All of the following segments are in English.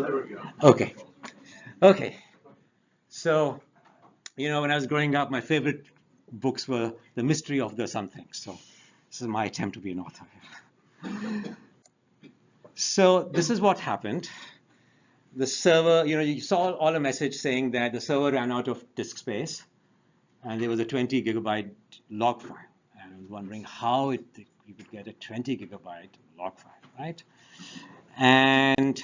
there we go. Okay. Okay. So, you know, when I was growing up, my favorite books were The Mystery of the Something. So this is my attempt to be an author here. So this is what happened. The server, you know, you saw all a message saying that the server ran out of disk space, and there was a 20 gigabyte log file. And I was wondering how you could get a 20 gigabyte log file, right? And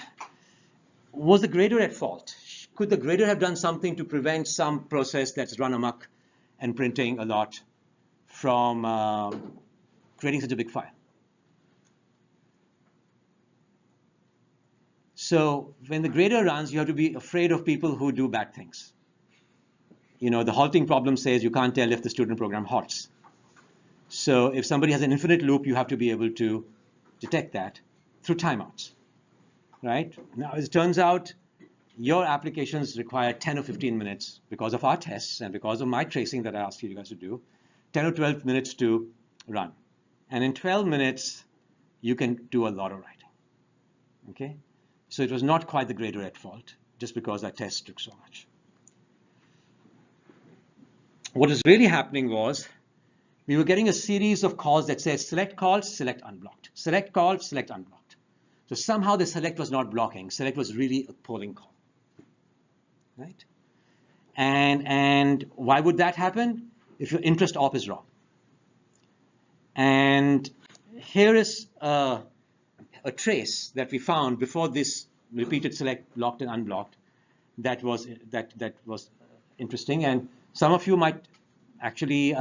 was the grader at fault? Could the grader have done something to prevent some process that's run amok and printing a lot from creating such a big file? So when the grader runs, you have to be afraid of people who do bad things. You know, the halting problem says you can't tell if the student program halts. So if somebody has an infinite loop, you have to be able to detect that through timeouts, right? Now, as it turns out, your applications require 10 or 15 minutes because of our tests and because of my tracing that I asked you guys to do, 10 or 12 minutes to run. And in 12 minutes, you can do a lot of writing, okay? So it was not quite the grader at fault, just because our tests took so much. What was really happening was we were getting a series of calls that said select calls, select unblocked, select calls, select unblocked. So somehow the select was not blocking. Select was really a polling call, right? And why would that happen? If your interest op is wrong. And here is a trace that we found before this repeated select blocked and unblocked that was interesting. And some of you might actually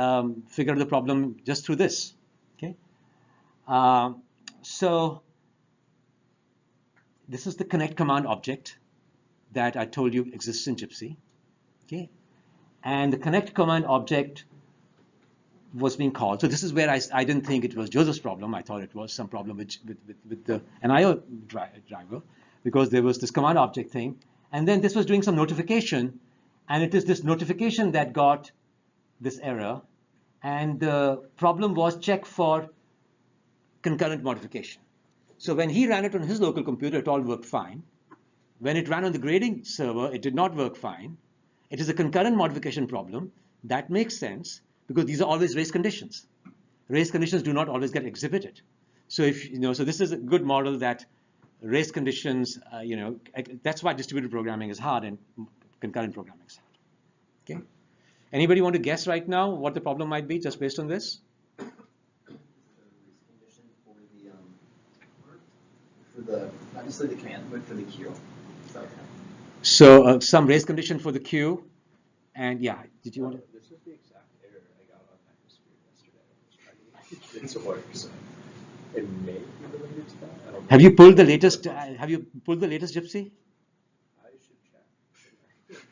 figure the problem just through this. Okay. So this is the connect command object that I told you exists in Gypsy. Okay. And the connect command object was being called. So this is where I didn't think it was Joseph's problem. I thought it was some problem with the NIO driver, because there was this command object thing. And then this was doing some notification. And it is this notification that got this error. And the problem was check for concurrent modification. So when he ran it on his local computer, it all worked fine. When it ran on the grading server, it did not work fine. It is a concurrent modification problem. That makes sense, because these are always race conditions. Race conditions do not always get exhibited. So if you know, so this is a good model that race conditions, you know, that's why distributed programming is hard and concurrent programming is hard. Okay. Anybody want to guess right now what the problem might be just based on this? For the not necessarily the command, but for the queue. So some race condition for the queue, and yeah, did you want to? This is the exact error I got on Atmosphere yesterday. It's work, so it may be related to that. I don't know. Have you pulled the latest? Have you pulled the latest Gypsy? I should check.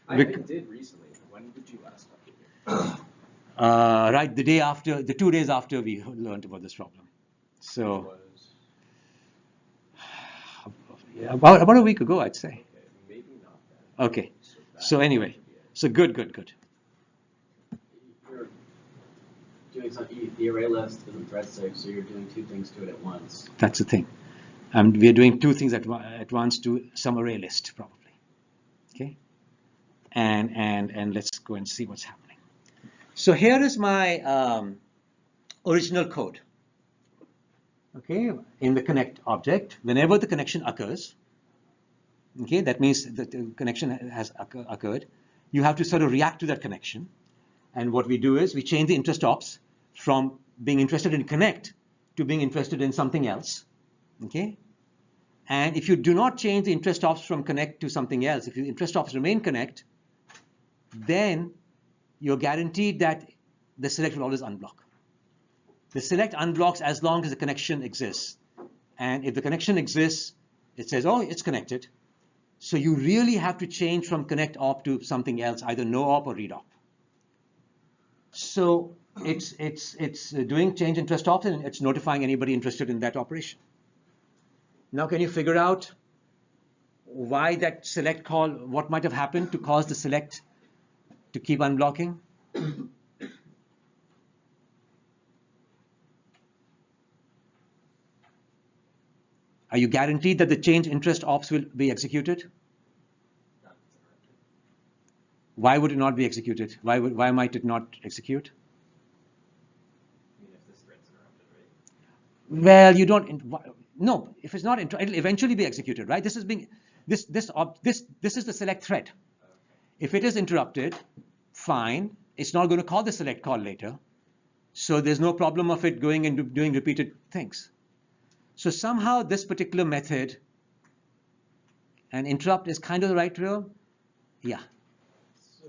I did recently. When did you last update it? Right, the day after, the 2 days after we learned about this problem. So about a week ago, I'd say. Okay, maybe not that. Okay. So anyway, so good. You're doing something, the array list isn't thread safe, so you're doing two things to it at once. That's the thing. We are doing two things at once to some array list, probably. Okay. And let's go and see what's happening. So here is my original code. Okay, in the connect object, whenever the connection occurs, okay, that means that the connection has occurred, you have to sort of react to that connection. And what we do is we change the interest ops from being interested in connect to being interested in something else. Okay, and if you do not change the interest ops from connect to something else, if your interest ops remain connect, then you're guaranteed that the select will always unblock. The select unblocks as long as the connection exists. And if the connection exists, it says, oh, it's connected. So you really have to change from connect op to something else, either no op or read op. So it's doing change interest ops, and it's notifying anybody interested in that operation. Now, can you figure out why that select call, what might have happened to cause the select to keep unblocking? Are you guaranteed that the change interest ops will be executed? Why would it not be executed? Why might it not execute? I mean, if this thread's interrupted, right? Well, you don't. No, if it's not, it'll eventually be executed, right? This is the select thread. If it is interrupted, fine. It's not going to call the select call later, so there's no problem of it going and doing repeated things. So somehow this particular method, and interrupt is kind of the right term. Yeah. So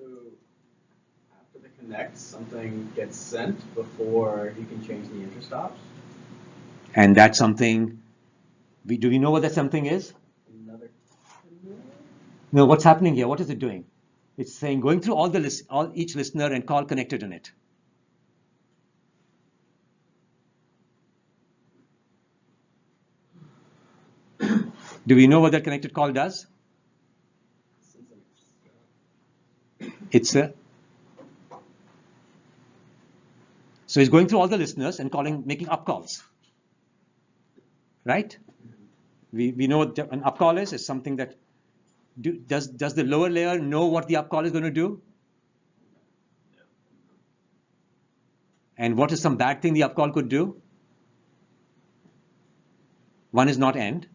after the connect, something gets sent before you can change the interest ops? And that's something. Do we know what that something is? Another. No, what's happening here? What is it doing? It's saying going through each listener and call connected on it. Do we know what that connected call does? It's a. So it's going through all the listeners and making up calls. Right? We know what an up call is. It's something that does the lower layer know what the up call is going to do? And what is some bad thing the up call could do? One is not end.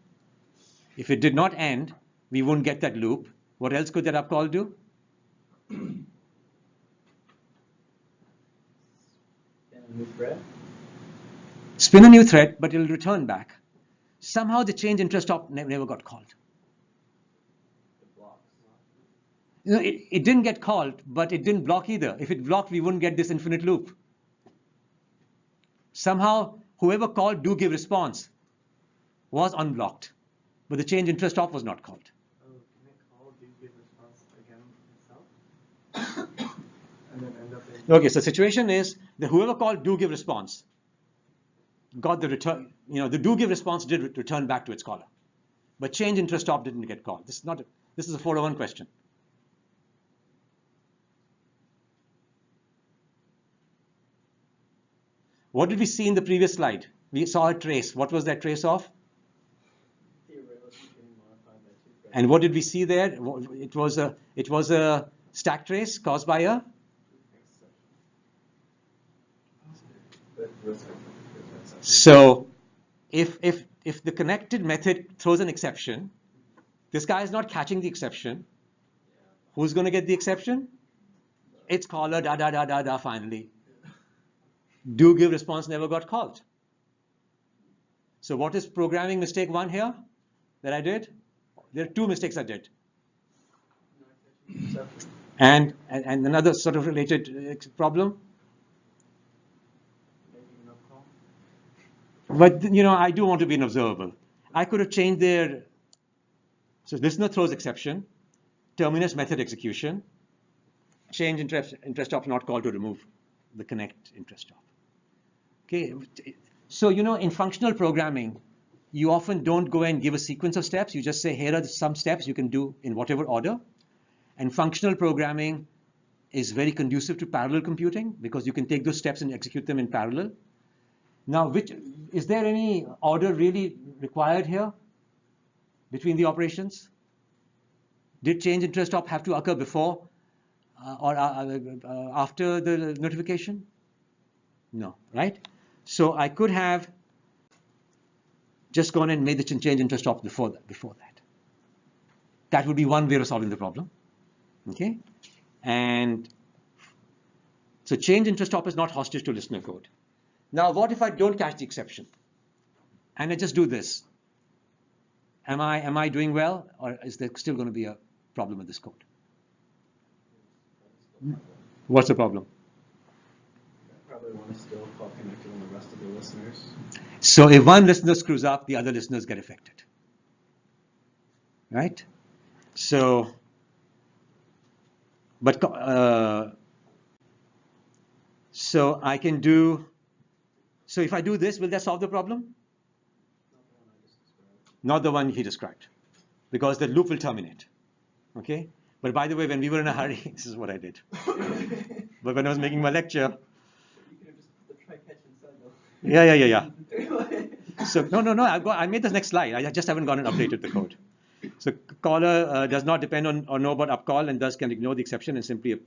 If it did not end, we wouldn't get that loop. What else could that up call do? New thread? Spin a new thread, but it'll return back. Somehow the change interest op never got called. It didn't get called, but it didn't block either. If it blocked, we wouldn't get this infinite loop. Somehow, whoever called do give response was unblocked, but the change interest op was not called. Oh, can it call do give response again itself? And then end up in... Okay, so the situation is that whoever called do give response got the return, the do give response did return back to its caller, but change interest op didn't get called. This is a 401 question. What did we see in the previous slide? We saw a trace. What was that trace of? And what did we see there? It was a stack trace caused by a. So, if the connected method throws an exception, this guy is not catching the exception. Who's going to get the exception? Its caller finally. Do give response never got called. So what is programming mistake 1 here that I did? There are 2 mistakes I did. And another sort of related problem. But I do want to be an observable. I could have changed their. So listener throws exception, terminus method execution, change interest op not called to remove the connect interest op. Okay, so in functional programming, you often don't go and give a sequence of steps. You just say, here are some steps you can do in whatever order. And functional programming is very conducive to parallel computing because you can take those steps and execute them in parallel. Now, is there any order really required here between the operations? Did change interest op have to occur before or after the notification? No, right? So I could have just gone and made the change interest op before that. That would be one way of solving the problem. Okay? And so change interest op is not hostage to listener code. Now, what if I don't catch the exception? And I just do this? Am I doing well, or is there still going to be a problem with this code? What's the problem? Probably want to still call connected on the rest of the listeners. So if one listener screws up, the other listeners get affected. Right? So, but so I can do. So if I do this, will that solve the problem? Not the one he described, because the loop will terminate. Okay? But by the way, when we were in a hurry, this is what I did. But when I was making my lecture, You could have just put the try catch inside though. yeah. So no. I made the next slide. I just haven't gone and updated the code. So caller does not depend on or know about upcall and thus can ignore the exception and simply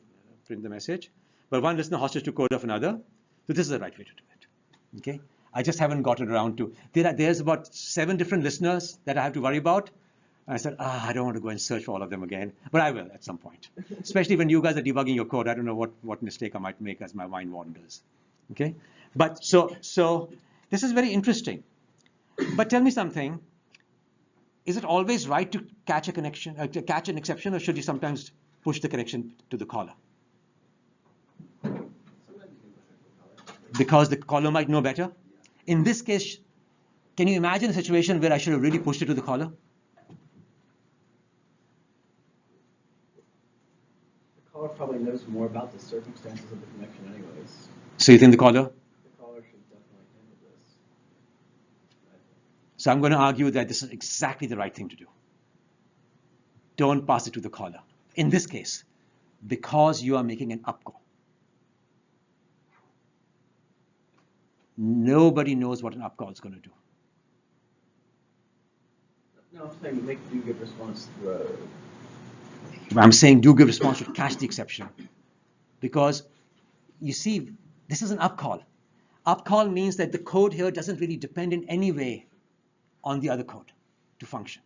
print the message. But one listener hostage to code of another. So this is the right way to do it. Okay. I just haven't gotten around to. There's about 7 different listeners that I have to worry about. I said, I don't want to go and search for all of them again, but I will at some point. Especially when you guys are debugging your code, I don't know what mistake I might make as my mind wanders. Okay, but so this is very interesting. But tell me something: is it always right to catch a connection, to catch an exception, or should you sometimes push the connection to the caller? Because the caller might know better. In this case, can you imagine a situation where I should have really pushed it to the caller? The caller probably knows more about the circumstances of the connection anyways. So you think the caller? The caller should definitely handle this. So I'm going to argue that this is exactly the right thing to do. Don't pass it to the caller. In this case, because you are making an upcall. Nobody knows what an upcall is going to do. No, I'm saying make do give response through. I'm saying do give response should catch the exception. Because you see, this is an upcall. Upcall means that the code here doesn't really depend in any way on the other code to function.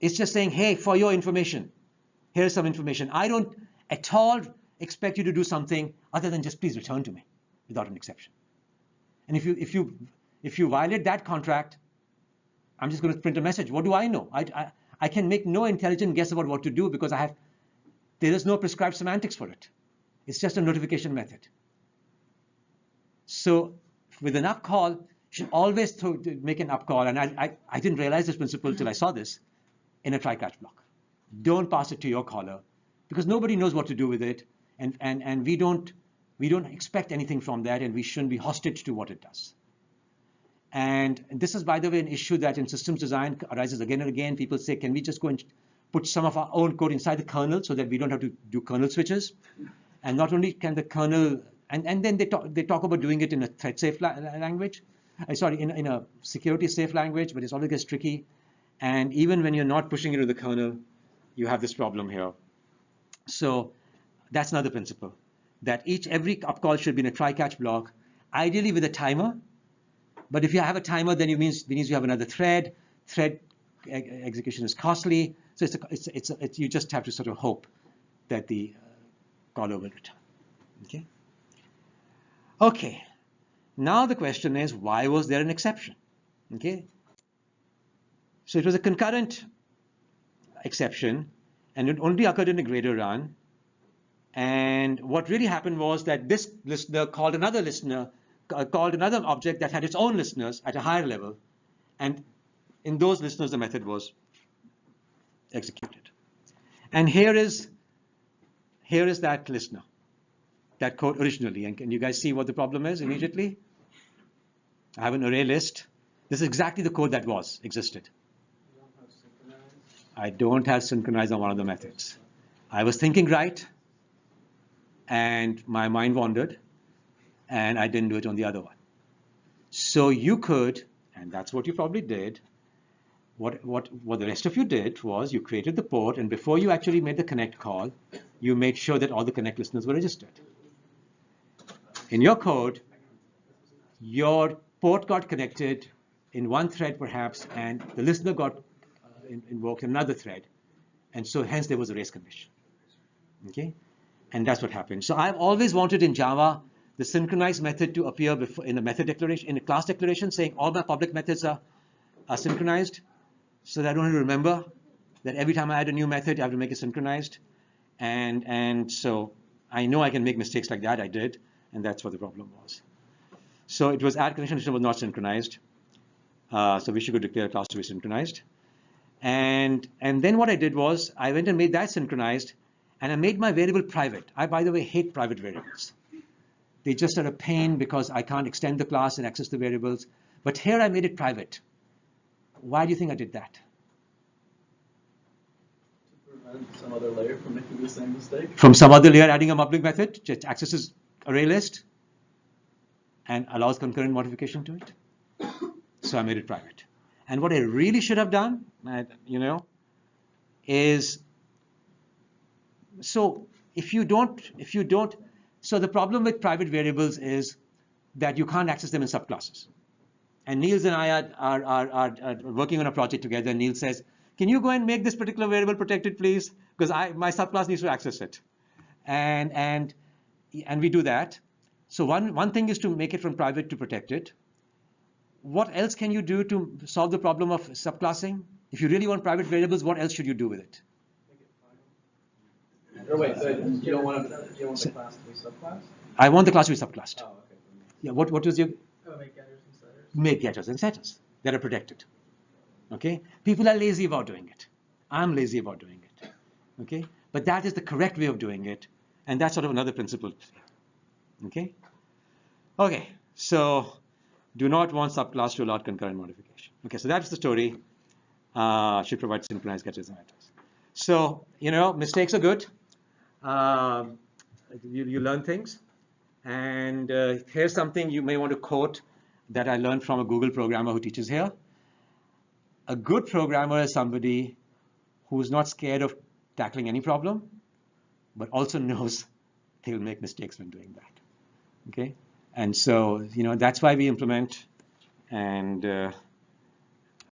It's just saying, hey, for your information, here's some information. I don't at all expect you to do something other than just please return to me without an exception. And if you violate that contract, I'm just going to print a message. What do I know? I can make no intelligent guess about what to do because there is no prescribed semantics for it. It's just a notification method. So with an upcall, you should always make an upcall. And I didn't realize this principle till I saw this in a try-catch block. Don't pass it to your caller because nobody knows what to do with it. And we don't expect anything from that, and we shouldn't be hostage to what it does. And this is, by the way, an issue that in systems design arises again and again. People say, can we just go and put some of our own code inside the kernel so that we don't have to do kernel switches? And not only can the kernel, and then they talk about doing it in a thread-safe language, in a security-safe language, but it always gets tricky. And even when you're not pushing it to the kernel, you have this problem here. So that's another principle, that every upcall should be in a try-catch block, ideally with a timer. But if you have a timer, then it means you have another thread. Thread execution is costly. So you just have to sort of hope that the caller will return. Okay. Okay. Now the question is, why was there an exception? Okay. So it was a concurrent exception, and it only occurred in a greater run. And what really happened was that this listener called another object that had its own listeners at a higher level, and in those listeners the method was executed. And here is that listener, that code originally. And can you guys see what the problem is immediately? I have an array list. This is exactly the code that existed. I don't have synchronized on one of the methods. I was thinking right, and my mind wandered, and I didn't do it on the other one. So you could, and that's what you probably did, what the rest of you did was you created the port, and before you actually made the connect call, you made sure that all the connect listeners were registered. In your code, your port got connected in one thread perhaps, and the listener got invoked in another thread, and so hence there was a race condition. Okay, and that's what happened. So I've always wanted in Java the synchronized method to appear in a method declaration, in a class declaration, saying all my public methods are synchronized, so that I don't have to remember that every time I add a new method, I have to make it synchronized. And so I know I can make mistakes like that. I did, and that's what the problem was. So it was add condition was not synchronized. So we should go declare a class to be synchronized. And then what I did was I went and made that synchronized, and I made my variable private. I, by the way, hate private variables. They just are a pain because I can't extend the class and access the variables. But here I made it private. Why do you think I did that? To prevent some other layer from making the same mistake? From some other layer adding a public method, just accesses array list. and allows concurrent modification to it. So I made it private. And what I really should have done, is, so if you don't, so the problem with private variables is that you can't access them in subclasses. And Niels and I are working on a project together. Niels says, can you go and make this particular variable protected, please? Because my subclass needs to access it. And we do that. So one thing is to make it from private to protected. What else can you do to solve the problem of subclassing? If you really want private variables, what else should you do with it? Or wait, so you don't want the class to be subclass? I want the class to be subclassed. Oh, okay. Yeah. What was your? Oh, make getters and setters. Make getters and setters that are protected. Okay. People are lazy about doing it. I'm lazy about doing it. Okay. But that is the correct way of doing it, and that's sort of another principle. Okay. Okay. So, do not want subclass to allow concurrent modification. Okay. So that's the story. Should provide synchronized getters and setters. So mistakes are good. You learn things. And here's something you may want to quote that I learned from a Google programmer who teaches here. A good programmer is somebody who's not scared of tackling any problem, but also knows they will make mistakes when doing that. Okay? And so, that's why we implement, and